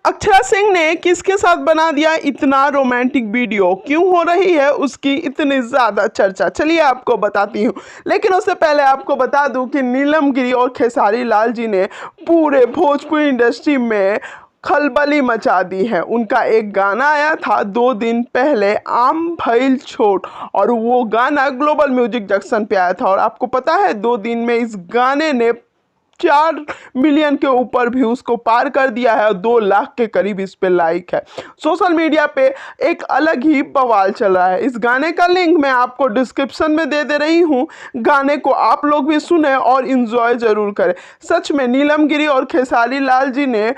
अक्षरा सिंह ने किसके साथ बना दिया इतना रोमांटिक वीडियो, क्यों हो रही है उसकी इतनी ज़्यादा चर्चा, चलिए आपको बताती हूँ। लेकिन उससे पहले आपको बता दूँ कि नीलम गिरी और खेसारी लाल जी ने पूरे भोजपुरी इंडस्ट्री में खलबली मचा दी है। उनका एक गाना आया था 2 दिन पहले, आम भइल छोट, और वो गाना ग्लोबल म्यूजिक जंक्शन पे आया था। और आपको पता है 2 दिन में इस गाने ने 4 मिलियन के ऊपर व्यूज को पार कर दिया है और 2 लाख के करीब इस पे लाइक है। सोशल मीडिया पे एक अलग ही बवाल चल रहा है। इस गाने का लिंक मैं आपको डिस्क्रिप्शन में दे रही हूँ। गाने को आप लोग भी सुने और इंजॉय जरूर करें। सच में नीलम गिरी और खेसारी लाल जी ने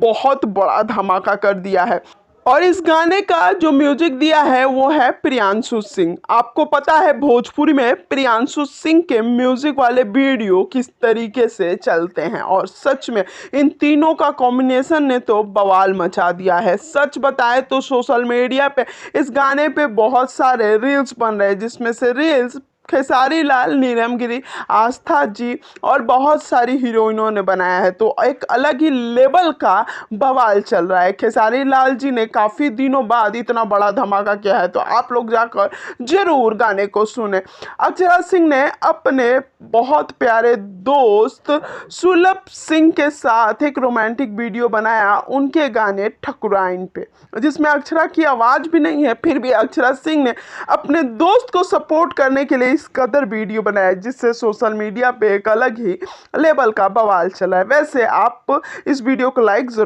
बहुत बड़ा धमाका कर दिया है। और इस गाने का जो म्यूजिक दिया है वो है प्रियांशु सिंह। आपको पता है भोजपुरी में प्रियांशु सिंह के म्यूजिक वाले वीडियो किस तरीके से चलते हैं, और सच में इन तीनों का कॉम्बिनेशन ने तो बवाल मचा दिया है। सच बताएं तो सोशल मीडिया पे इस गाने पे बहुत सारे रील्स बन रहे हैं, जिसमें से रील्स खेसारी लाल, नीलम गिरी, आस्था जी और बहुत सारी हीरोइनों ने बनाया है। तो एक अलग ही लेवल का बवाल चल रहा है। खेसारी लाल जी ने काफ़ी दिनों बाद इतना बड़ा धमाका किया है, तो आप लोग जाकर जरूर गाने को सुने। अक्षरा सिंह ने अपने बहुत प्यारे दोस्त सुलभ सिंह के साथ एक रोमांटिक वीडियो बनाया उनके गाने ठकुराइन पे, जिसमें अक्षरा की आवाज़ भी नहीं है, फिर भी अक्षरा सिंह ने अपने दोस्त को सपोर्ट करने के लिए इस कदर वीडियो बनाया, जिससे सोशल मीडिया पे एक अलग ही लेवल का बवाल चला है। वैसे आप इस वीडियो को लाइक